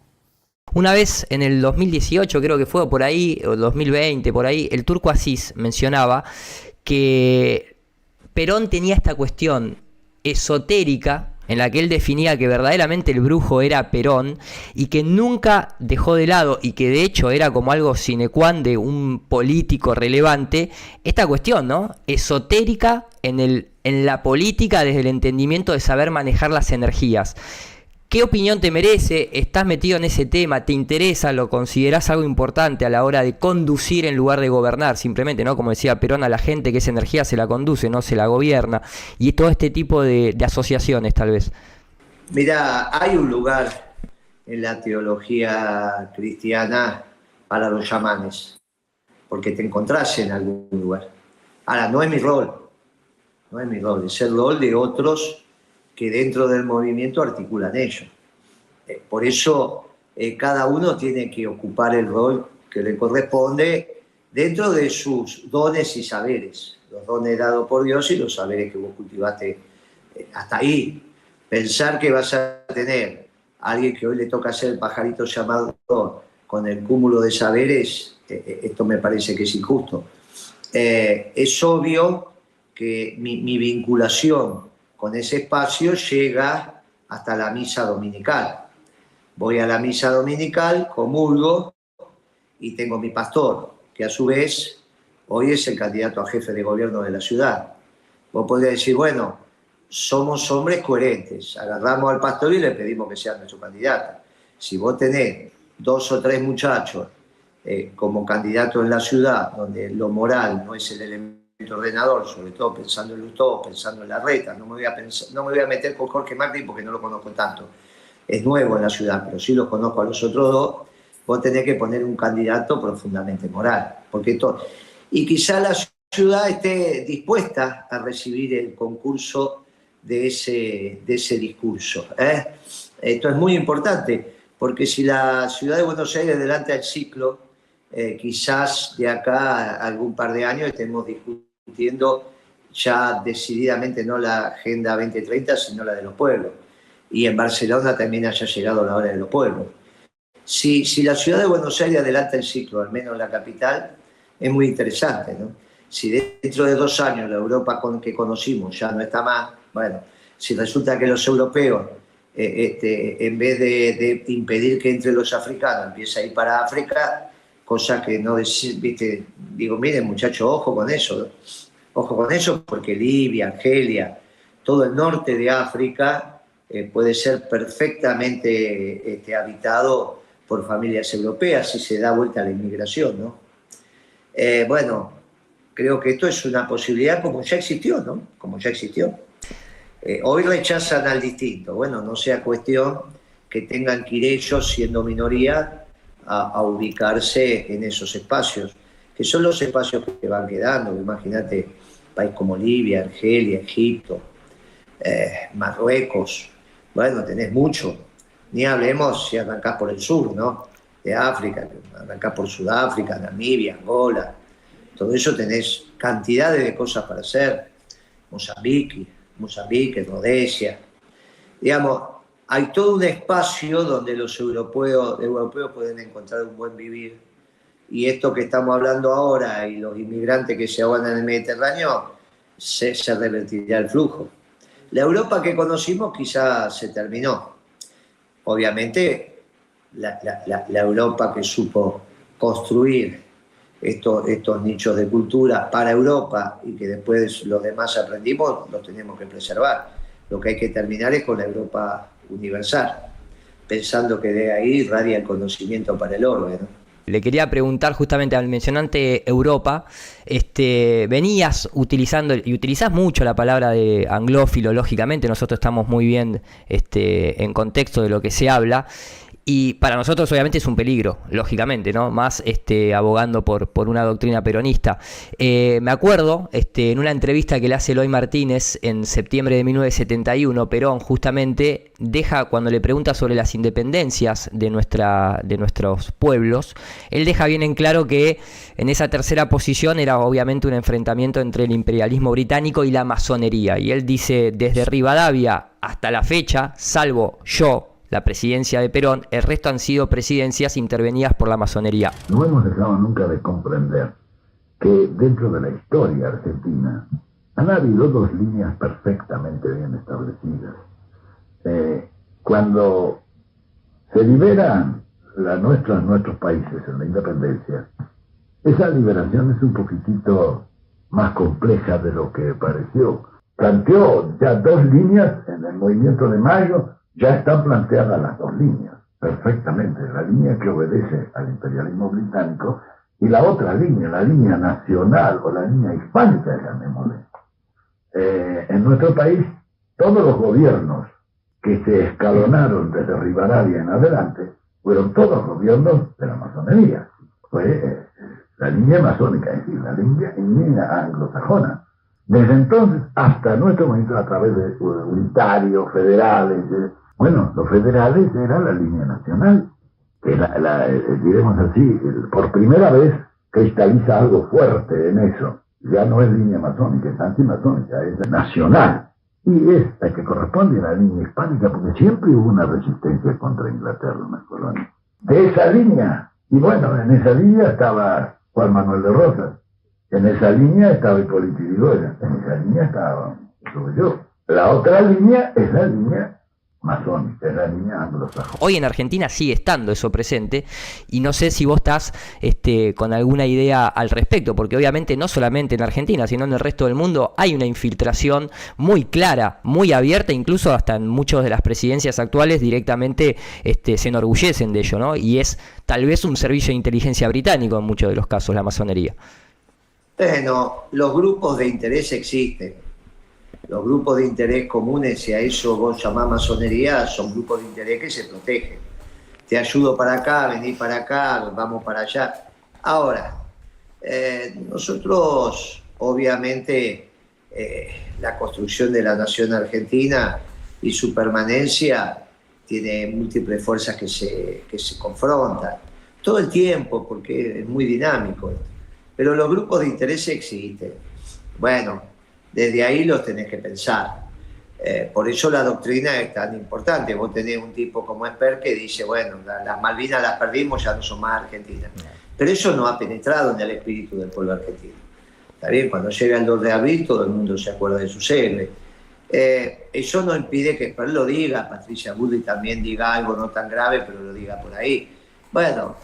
S1: Una vez en el 2018, creo que fue por ahí, o 2020, por ahí, el Turco Asís mencionaba que Perón tenía esta cuestión esotérica en la que él definía que verdaderamente el brujo era Perón y que nunca dejó de lado y que de hecho era como algo sine qua non de un político relevante, esta cuestión, ¿no? Esotérica en la política desde el entendimiento de saber manejar las energías. ¿Qué opinión te merece? ¿Estás metido en ese tema? ¿Te interesa? ¿Lo considerás algo importante a la hora de conducir en lugar de gobernar? Simplemente, ¿no? Como decía Perón, a la gente que esa energía se la conduce, no se la gobierna. Y todo este tipo de asociaciones, tal vez.
S2: Mirá, hay un lugar en la teología cristiana para los chamanes, porque te encontrás en algún lugar. Ahora, no es mi rol, es el rol de otros que dentro del movimiento articulan ello. Por eso cada uno tiene que ocupar el rol que le corresponde dentro de sus dones y saberes, los dones dados por Dios y los saberes que vos cultivaste hasta ahí. Pensar que vas a tener a alguien que hoy le toca ser el pajarito llamado con el cúmulo de saberes, esto me parece que es injusto. Es obvio que mi vinculación con ese espacio llega hasta la misa dominical. Voy a la misa dominical, comulgo y tengo mi pastor, que a su vez hoy es el candidato a jefe de gobierno de la ciudad. Vos podés decir, bueno, somos hombres coherentes, agarramos al pastor y le pedimos que sea nuestro candidato. Si vos tenés 2 o 3 muchachos como candidatos en la ciudad, donde lo moral no es el elemento ordenador, sobre todo pensando en Lustó, pensando en Larreta, no me voy a meter con Jorge Macri porque no lo conozco tanto, es nuevo en la ciudad, pero sí los conozco a los otros dos. Vos tenés que poner un candidato profundamente moral, porque y quizá la ciudad esté dispuesta a recibir el concurso de ese discurso. Esto es muy importante, porque si la ciudad de Buenos Aires adelanta el ciclo, quizás de acá a algún par de años estemos discutiendo ya decididamente no la Agenda 2030, sino la de los pueblos. Y en Barcelona también haya llegado la hora de los pueblos. Si la ciudad de Buenos Aires adelanta el ciclo, al menos la capital, es muy interesante, ¿no? Si dentro de 2 años la Europa que conocimos ya no está más, bueno, si resulta que los europeos en vez de impedir que entre los africanos, empieza a ir para África, cosa que no ¿viste? Digo, miren muchachos, ojo con eso porque Libia, Argelia, todo el norte de África puede ser perfectamente habitado por familias europeas si se da vuelta la inmigración, ¿no? Bueno, creo que esto es una posibilidad como ya existió, ¿no? Como ya existió. Hoy rechazan al distinto. Bueno, no sea cuestión que tengan que ir ellos, siendo minoría, a ubicarse en esos espacios, que son los espacios que van quedando. Imagínate, país como Libia, Argelia, Egipto, Marruecos. Bueno, tenés mucho. Ni hablemos si arrancás por el sur, ¿no? De África, arrancás por Sudáfrica, Namibia, Angola. Todo eso tenés cantidades de cosas para hacer. Mozambique, Rodesia. Digamos, hay todo un espacio donde los europeos pueden encontrar un buen vivir. Y esto que estamos hablando ahora y los inmigrantes que se ahogan en el Mediterráneo, se revertirá el flujo. La Europa que conocimos quizás se terminó. Obviamente, la Europa que supo construir estos nichos de cultura para Europa y que después los demás aprendimos, los tenemos que preservar. Lo que hay que terminar es con la Europa universal, pensando que de ahí irradia el conocimiento para el orbe, ¿no?
S1: Le quería preguntar justamente al mencionante Europa, venías utilizando, y utilizás mucho la palabra de anglófilo, lógicamente, nosotros estamos muy bien en contexto de lo que se habla, y para nosotros obviamente es un peligro, lógicamente, ¿no? Más abogando por una doctrina peronista. Me acuerdo en una entrevista que le hace Eloy Martínez en septiembre de 1971, Perón justamente deja, cuando le pregunta sobre las independencias de nuestros pueblos, él deja bien en claro que en esa tercera posición era obviamente un enfrentamiento entre el imperialismo británico y la masonería. Y él dice, desde Rivadavia hasta la fecha, salvo yo, la presidencia de Perón, el resto han sido presidencias intervenidas por la masonería.
S8: No hemos dejado nunca de comprender que dentro de la historia argentina han habido dos líneas perfectamente bien establecidas. Cuando se liberan nuestros países en la independencia, esa liberación es un poquitito más compleja de lo que pareció. Planteó ya dos líneas en el movimiento de Mayo. Ya están planteadas las dos líneas, perfectamente. La línea que obedece al imperialismo británico y la otra línea, la línea nacional o la línea hispánica, llamémosle. En nuestro país, todos los gobiernos que se escalonaron desde Rivadavia en adelante fueron todos gobiernos de la masonería. Fue la línea masónica, es decir, la línea anglosajona. Desde entonces hasta nuestro momento, a través de unitarios, federales, bueno, los federales era la línea nacional, que diremos así, por primera vez cristaliza algo fuerte en eso. Ya no es línea masónica, es antimasónica, es nacional. Y es la que corresponde a la línea hispánica, porque siempre hubo una resistencia contra Inglaterra en las colonias. De esa línea, y bueno, en esa línea estaba Juan Manuel de Rosas, en esa línea estaba Hipólito Yrigoyen, en esa línea estaba yo. La otra línea es la línea masónica, es la línea anglosajona.
S1: Hoy en Argentina sigue estando eso presente, y no sé si vos estás con alguna idea al respecto, porque obviamente no solamente en Argentina, sino en el resto del mundo hay una infiltración muy clara, muy abierta, incluso hasta en muchas de las presidencias actuales directamente se enorgullecen de ello, ¿no? Y es tal vez un servicio de inteligencia británico en muchos de los casos, la masonería.
S2: Bueno, los grupos de interés existen. Los grupos de interés comunes, si a eso vos llamás masonería, son grupos de interés que se protegen. Te ayudo para acá, vení para acá, vamos para allá. Ahora, nosotros, obviamente, la construcción de la nación argentina y su permanencia tiene múltiples fuerzas que se confrontan. Todo el tiempo, porque es muy dinámico esto. Pero los grupos de interés existen. Bueno, desde ahí los tenés que pensar. Por eso la doctrina es tan importante. Vos tenés un tipo como Esper que dice, bueno, las Malvinas las perdimos, ya no son más argentinas. Pero eso no ha penetrado en el espíritu del pueblo argentino. Está bien, cuando llega el 2 de abril todo el mundo se acuerda de sus héroes. Eso no impide que después lo diga, Patricia Bullrich también diga algo no tan grave, pero lo diga por ahí. Bueno,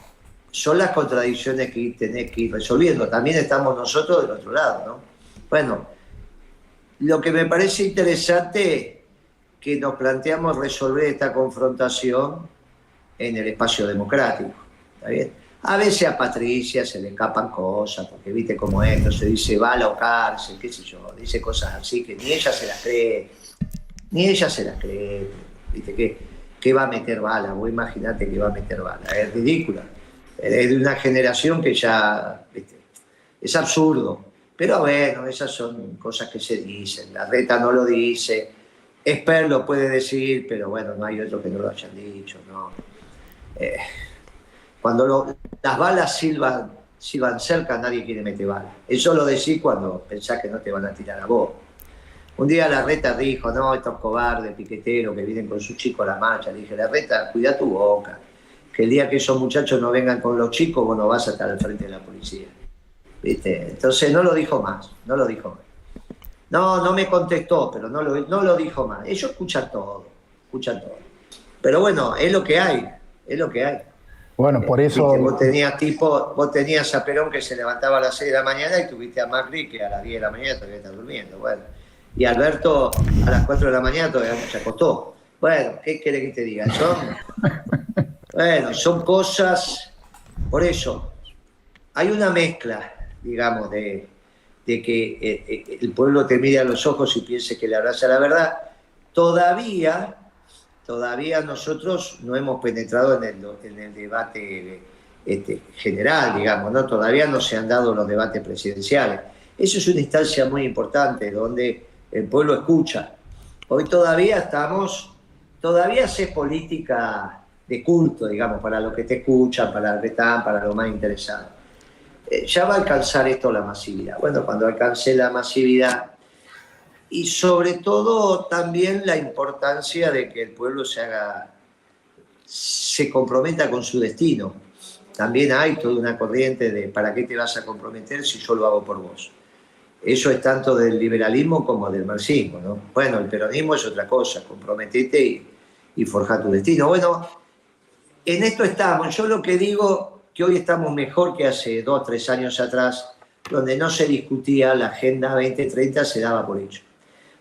S2: son las contradicciones que tenés que ir resolviendo. También estamos nosotros del otro lado, ¿no? Bueno, lo que me parece interesante es que nos planteamos resolver esta confrontación en el espacio democrático, ¿está bien? A veces a Patricia se le escapan cosas, porque viste cómo es, entonces dice bala o cárcel, qué sé yo, dice cosas así que ni ella se las cree, viste, que va a meter bala, vos imaginate que va a meter bala, es ridícula, es de una generación que ya, viste, es absurdo, pero bueno, esas son cosas que se dicen, Larreta no lo dice, Esper lo puede decir, pero bueno, no hay otro que no lo hayan dicho, ¿no? Cuando las balas silban cerca, nadie quiere meter balas. Eso lo decís cuando pensás que no te van a tirar a vos. Un día Larreta dijo, no, estos cobardes, piqueteros que vienen con sus chicos a la marcha. Le dije, Larreta, cuida tu boca, que el día que esos muchachos no vengan con los chicos, vos no vas a estar al frente de la policía. ¿Viste? Entonces no lo dijo más. No me contestó, pero no lo dijo más. Ellos escuchan todo. Pero bueno, es lo que hay.
S5: Bueno, por eso...
S2: Vos tenías a Perón que se levantaba a las 6 de la mañana y tuviste a Macri que a las 10 de la mañana todavía está durmiendo. Bueno, y Alberto a las 4 de la mañana todavía no se acostó. Bueno, ¿qué querés que te diga? Son cosas... Por eso, hay una mezcla, digamos, de que el pueblo te mire a los ojos y piense que le abraza la verdad. Todavía nosotros no hemos penetrado en el debate general, digamos, ¿no? Todavía no se han dado los debates presidenciales. Eso es una instancia muy importante donde el pueblo escucha. Hoy todavía haces política de culto, digamos, para los que te escuchan, para los que están, para los más interesados. Ya va a alcanzar esto la masividad. Bueno, cuando alcance la masividad, y sobre todo también la importancia de que el pueblo se comprometa con su destino. También hay toda una corriente de ¿para qué te vas a comprometer si yo lo hago por vos? Eso es tanto del liberalismo como del marxismo, ¿no? Bueno, el peronismo es otra cosa, comprometete y forja tu destino. Bueno, en esto estamos. Yo lo que digo que hoy estamos mejor que hace 2 o 3 años atrás, donde no se discutía la Agenda 2030, se daba por hecho.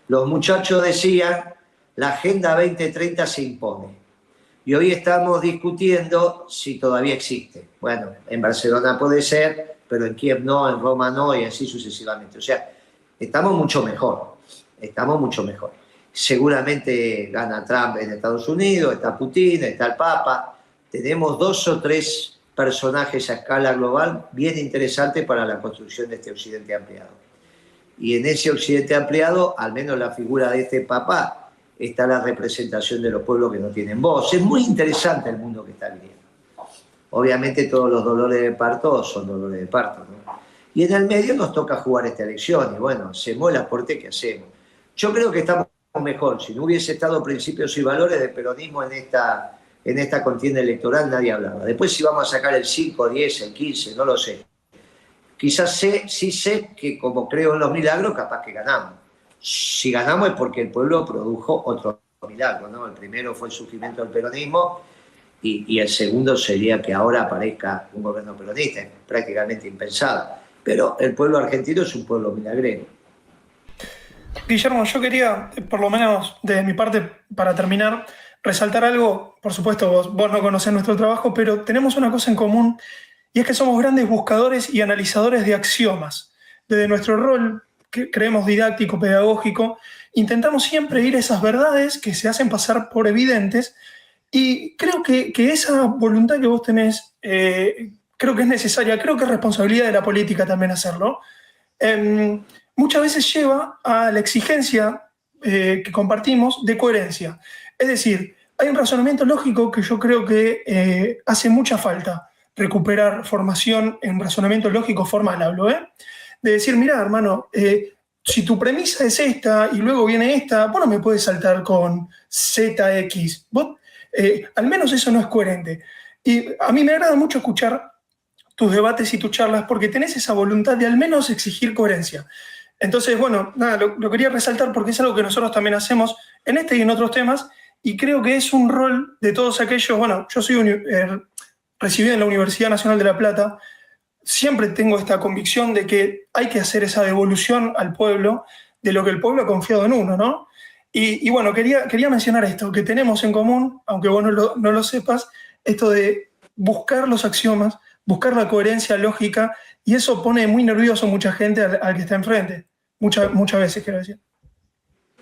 S2: Los muchachos decían, la Agenda 2030 se impone. Y hoy estamos discutiendo si todavía existe. Bueno, en Barcelona puede ser, pero en Kiev no, en Roma no, y así sucesivamente. O sea, estamos mucho mejor. Seguramente gana Trump en Estados Unidos, está Putin, está el Papa. Tenemos 2 o 3 personajes a escala global bien interesantes para la construcción de este Occidente ampliado. Y en ese Occidente ampliado, al menos la figura de este Papa, está la representación de los pueblos que no tienen voz. Es muy interesante el mundo que está viviendo. Obviamente todos los dolores de parto son dolores de parto, ¿no? Y en el medio nos toca jugar esta elección, y bueno, hacemos el aporte que hacemos. Yo creo que estamos mejor. Si no hubiese estado principios y valores de peronismo en esta contienda electoral, nadie hablaba. Después si vamos a sacar el 5, 10, el 15, no lo sé. Quizás sí sé que como creo en los milagros, capaz que ganamos. Si ganamos es porque el pueblo produjo otro milagro, ¿no? El primero fue el surgimiento del peronismo y el segundo sería que ahora aparezca un gobierno peronista, es prácticamente impensado. Pero el pueblo argentino es un pueblo milagrero.
S3: Guillermo, yo quería, por lo menos de mi parte, para terminar, resaltar algo. Por supuesto, vos no conocés nuestro trabajo, pero tenemos una cosa en común, y es que somos grandes buscadores y analizadores de axiomas. Desde nuestro rol, que creemos didáctico, pedagógico, intentamos siempre ir a esas verdades que se hacen pasar por evidentes, y creo que esa voluntad que vos tenés, creo que es necesaria, creo que es responsabilidad de la política también hacerlo. Muchas veces lleva a la exigencia que compartimos de coherencia. Es decir, hay un razonamiento lógico que yo creo que hace mucha falta recuperar formación en razonamiento lógico formal, hablo, de decir, mira, hermano, si tu premisa es esta y luego viene esta, vos no me puedes saltar con ZX. Vos, al menos eso no es coherente. Y a mí me agrada mucho escuchar tus debates y tus charlas porque tenés esa voluntad de al menos exigir coherencia. Entonces, bueno, nada, lo quería resaltar porque es algo que nosotros también hacemos en este y en otros temas, y creo que es un rol de todos aquellos. Bueno, yo soy recibido en la Universidad Nacional de La Plata. Siempre tengo esta convicción de que hay que hacer esa devolución al pueblo de lo que el pueblo ha confiado en uno, ¿no? Y bueno, quería mencionar esto, que tenemos en común, aunque vos no lo sepas, esto de buscar los axiomas, buscar la coherencia lógica, y eso pone muy nervioso a mucha gente al que está enfrente. Muchas veces, quiero decir.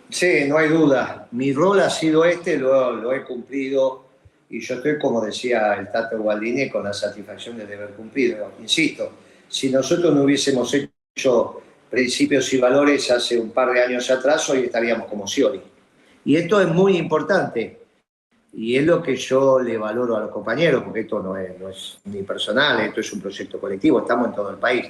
S2: Sí, no hay duda. Mi rol ha sido lo he cumplido, y yo estoy, como decía el Tato Gualdini, con la satisfacción de haber cumplido. Insisto, si nosotros no hubiésemos hecho principios y valores hace un par de años atrás, hoy estaríamos como Scioli. Y esto es muy importante, y es lo que yo le valoro a los compañeros, porque esto no es ni personal, esto es un proyecto colectivo, estamos en todo el país.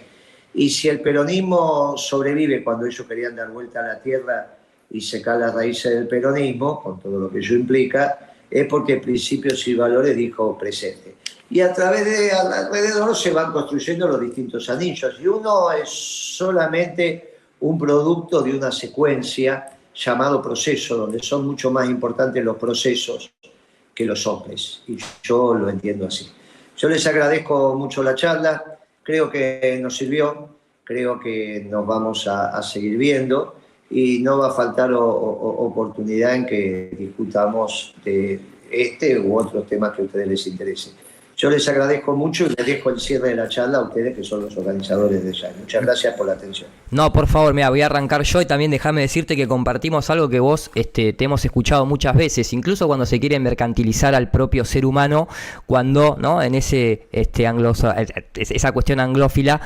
S2: Y si el peronismo sobrevive cuando ellos querían dar vuelta a la tierra y secar las raíces del peronismo, con todo lo que ello implica, es porque principios y valores dijo presente. Y alrededor se van construyendo los distintos anillos, y uno es solamente un producto de una secuencia llamado proceso, donde son mucho más importantes los procesos que los hombres, y yo lo entiendo así. Yo les agradezco mucho la charla, creo que nos sirvió, creo que nos vamos a seguir viendo, y no va a faltar oportunidad en que discutamos de este u otros temas que a ustedes les interesen. Yo les agradezco mucho y les dejo el cierre de la charla a ustedes, que son los organizadores de ella. Muchas gracias por la atención.
S1: No, por favor, mira, voy a arrancar yo, y también déjame decirte que compartimos algo que vos te hemos escuchado muchas veces, incluso cuando se quiere mercantilizar al propio ser humano, cuando, ¿no?, en esa cuestión anglófila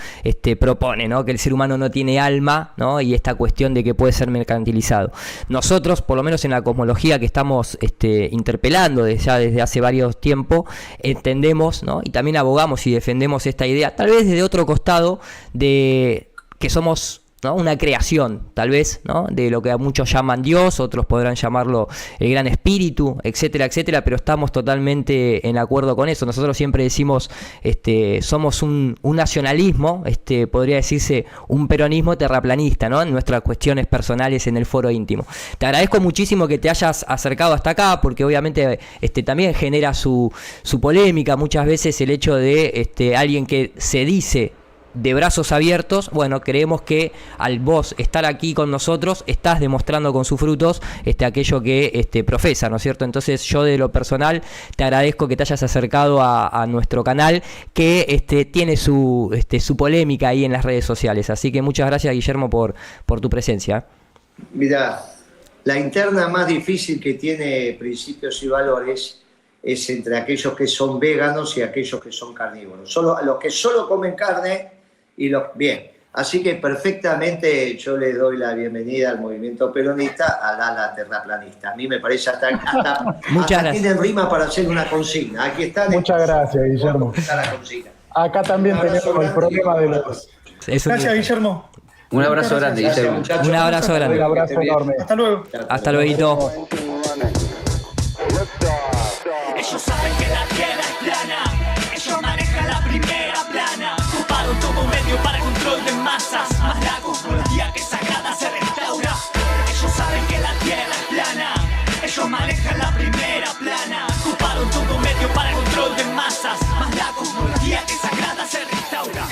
S1: propone, ¿no?, que el ser humano no tiene alma, ¿no?, y esta cuestión de que puede ser mercantilizado. Nosotros, por lo menos en la cosmología que estamos interpelando desde hace varios tiempos, entendemos, ¿no?, y también abogamos y defendemos esta idea, tal vez desde otro costado, de que somos, ¿no?, una creación, tal vez, ¿no?, de lo que muchos llaman Dios, otros podrán llamarlo el gran espíritu, etcétera, etcétera, pero estamos totalmente en acuerdo con eso. Nosotros siempre decimos, somos un nacionalismo, podría decirse un peronismo terraplanista, ¿no?, en nuestras cuestiones personales en el foro íntimo. Te agradezco muchísimo que te hayas acercado hasta acá, porque obviamente también genera su polémica muchas veces el hecho de alguien que se dice de brazos abiertos. Bueno, creemos que al vos estar aquí con nosotros estás demostrando con sus frutos aquello que profesa, ¿no es cierto? Entonces yo, de lo personal, te agradezco que te hayas acercado a nuestro canal, que tiene su polémica ahí en las redes sociales. Así que muchas gracias, Guillermo, por tu presencia.
S2: Mirá, la interna más difícil que tiene Principios y Valores es entre aquellos que son veganos y aquellos que son carnívoros. Los que solo comen carne y bien. Así que perfectamente yo le doy la bienvenida al movimiento peronista, al ala terraplanista. A mí me parece hasta tienen rima para hacer una consigna. Aquí están.
S5: Muchas gracias, Guillermo. Acá también tenemos el problema de los...
S3: Gracias, Guillermo.
S4: Un abrazo grande, Guillermo.
S1: Un abrazo grande.
S5: Un abrazo enorme.
S3: Hasta luego.
S1: Hasta luego.
S9: Ellos saben que la tierra es plana, ellos manejan la primera plana, ocuparon todo medio para control de masas, más la cosmología que es sagrada se restaura. Ellos saben que la tierra es plana, ellos manejan la primera plana, ocuparon todo medio para control de masas, más la cosmología que es sagrada se restaura.